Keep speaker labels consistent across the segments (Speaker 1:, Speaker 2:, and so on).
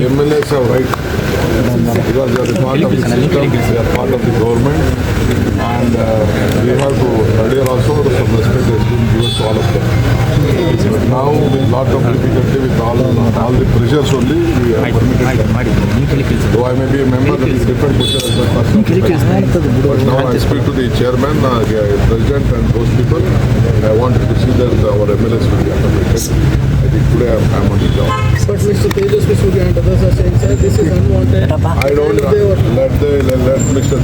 Speaker 1: MLAs have right because they are part of the system, they are part of the government, and we have to earlier also some respect has been given to all of them. But now with lot of difficulty, with all the pressures only, we are permitted. Though I may be a member, that is different question as a person. But now I speak to the chairman, president, and those people. I wanted to see that our MLAs will be accommodated. I think today I am on the job.
Speaker 2: But Mr. Tejasvi Surya and others are saying, sir, this is unwanted.
Speaker 1: I don't know. Let Mr.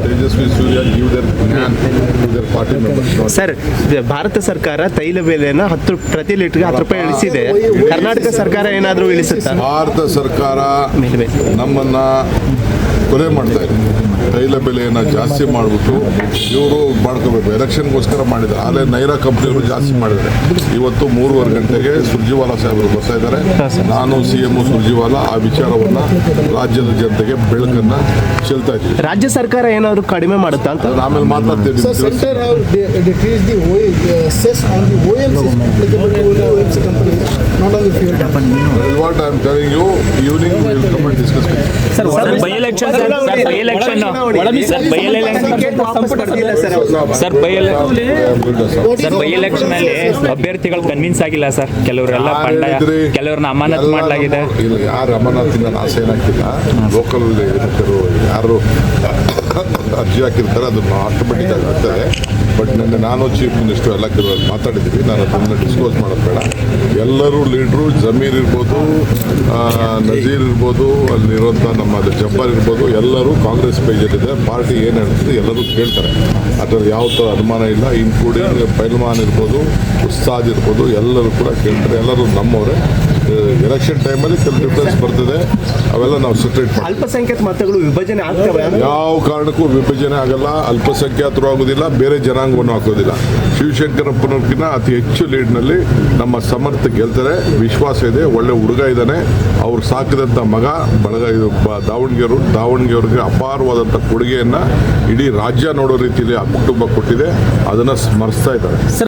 Speaker 1: Tejasvi Surya give their ಜ್ಞಾನ to their party members.
Speaker 3: Sir, Bharat ಸರ್ಕಾರ ತೈಲ ಬೆಲೆನ 10 ಪ್ರತಿ ಲೀಟರ್ಗೆ 10 ರೂಪಾಯಿ ಇಳಿಸಿದೆ. ಕರ್ನಾಟಕ ಸರ್ಕಾರ ಏನಾದರೂ ಇಳಿಸುತ್ತಾ?
Speaker 1: ಭಾರತ ಸರ್ಕಾರ ನಮ್ಮನ್ನ ಕೊಲೆ ಮಾಡ್ತಾ ಇದೆ. ತೈಲ ಬೆಲೆಯನ್ನು ಜಾಸ್ತಿ ಮಾಡಿಬಿಟ್ಟು ಇವರು ಮಾಡ್ಕೋಬೇಕು. ಎಲೆಕ್ಷನ್ಗೋಸ್ಕರ ಮಾಡಿದ್ದಾರೆ. ಆದರೆ ನೈರಾ ಕಂಪ್ನಿಯವರು ಜಾಸ್ತಿ ಮಾಡಿದ್ದಾರೆ. ಇವತ್ತು 3:30 ಗಂಟೆಗೆ ಸುರ್ಜಿವಾಲಾ ಸಾಹೇಬರು ಬರ್ತಾ ಇದ್ದಾರೆ. ನಾನು CM ಸುರ್ಜಿವಾಲಾ ಆ ವಿಚಾರವನ್ನು ರಾಜ್ಯದ ಜನತೆಗೆ ಬೆಳಕನ್ನು ಚೆಲ್ತಾ ಇದ್ದೀವಿ.
Speaker 3: ರಾಜ್ಯ ಸರ್ಕಾರ ಏನಾದರೂ ಕಡಿಮೆ ಮಾಡುತ್ತಾ ಅಂತ
Speaker 1: ಆಮೇಲೆ ಮಾತಾಡ್ತಿದ್ದೀವಿ.
Speaker 2: So center have decreased the cess on the OMCs applicable to the OMC companies, not on the fuel company.
Speaker 1: That is what I am telling you. Evening we will come and discuss with you.
Speaker 4: Sir by election ಅಲ್ಲಿ ಅಭ್ಯರ್ಥಿಗಳು convince ಆಗಿಲ್ಲ sir. ಕೆಲವರೆಲ್ಲ ಬಂಡಾಯ, ಕೆಲವ್ರನ್ನ ಅಮಾನತ್ ಮಾಡಲಾಗಿದೆ.
Speaker 1: ಯಾರು ಅಮಾನತಿನ ಆಸೆ ಏನಾಗ್ತಿಲ್ಲ. Local ಯಾರು ಅರ್ಜಿ ಹಾಕಿರ್ತಾರೆ ಅದನ್ನು ಆಟೋಮೆಟಿಕ್ ಆಗಿ ಆಗ್ತದೆ. ಬಟ್ ನಿನ್ನೆ ನಾನು ಚೀಫ್ ಮಿನಿಸ್ಟರ್ ಎಲ್ಲ ಕೆಲವರು ಮಾತಾಡಿದ್ದೀವಿ. ನಾನು ಅದನ್ನು ಡಿಸ್ಕ್ಲೋಸ್ ಮಾಡೋದು ಬೇಡ. ಎಲ್ಲರೂ ಲೀಡ್ರು, ಜಮೀರ್ ಇರ್ಬೋದು, ನಜೀರ್ ಇರ್ಬೋದು, ಅಲ್ಲಿರುವಂಥ ನಮ್ಮ ಜಬ್ಬಾರ್ ಇರ್ಬೋದು, ಎಲ್ಲರೂ ಕಾಂಗ್ರೆಸ್ ಪೇಜಲ್ಲಿದೆ. ಪಾರ್ಟಿ ಏನು ಹೇಳ್ತದೆ ಎಲ್ಲರೂ ಕೇಳ್ತಾರೆ. ಅದರಲ್ಲಿ ಯಾವ ಥರ ಅನುಮಾನ ಇಲ್ಲ. ಇನ್ಕ್ಲೂಡಿಂಗ್ ಪೈಲ್ವಾನ್ ಇರ್ಬೋದು, ಉಸ್ತಾದ್ ಇರ್ಬೋದು, ಎಲ್ಲರೂ ಕೂಡ ಕೇಳ್ತಾರೆ. ಎಲ್ಲರೂ ನಮ್ಮವರೇ. ಎಲೆಕ್ಷನ್ ಟೈಮಲ್ಲಿ ಕೆಲವು ಡಿಫ್ರೆನ್ಸ್ ಬರ್ತದೆ. ಅವೆಲ್ಲ ನಾವು ಸೆಟ್ರೇಟ್ ಮಾಡಿ.
Speaker 3: ಅಲ್ಪಸಂಖ್ಯಾತ ಮತಗಳು ವಿಭಜನೆ ಆಗ್ತವೆ?
Speaker 1: ಯಾವ ಕಾರಣಕ್ಕೂ ವಿಭಜನೆ ಆಗಲ್ಲ. ಅಲ್ಪಸಂಖ್ಯಾತರು ಆಗೋದಿಲ್ಲ, ಬೇರೆ ಜನಾಂಗವನ್ನು ಹಾಕೋದಿಲ್ಲ. ಶಿವಶಂಕರಪ್ಪನವ್ರಿಗಿಂತ ಅತಿ ಹೆಚ್ಚು ಲೀಡ್ನಲ್ಲಿ ನಮ್ಮ ಸಮರ್ಥ ಗೆಲ್ತಾರೆ. ವಿಶ್ವಾಸ ಇದೆ. ಒಳ್ಳೆ ಹುಡುಗ ಇದ್ದಾನೆ. ಅವ್ರು ಸಾಕಿದಂಥ ಮಗ ಬಳಗ ಇದು ದಾವಣಗೆರೆಯವ್ರಿಗೆ ಅಪಾರವಾದಂಥ ಕೊಡುಗೆಯನ್ನು ಇಡೀ ರಾಜ್ಯ ನೋಡೋ ರೀತಿಯಲ್ಲಿ ಆ ಕುಟುಂಬ ಕೊಟ್ಟಿದೆ. ಅದನ್ನು ಸ್ಮರಿಸ್ತಾ ಇದ್ದಾರೆ.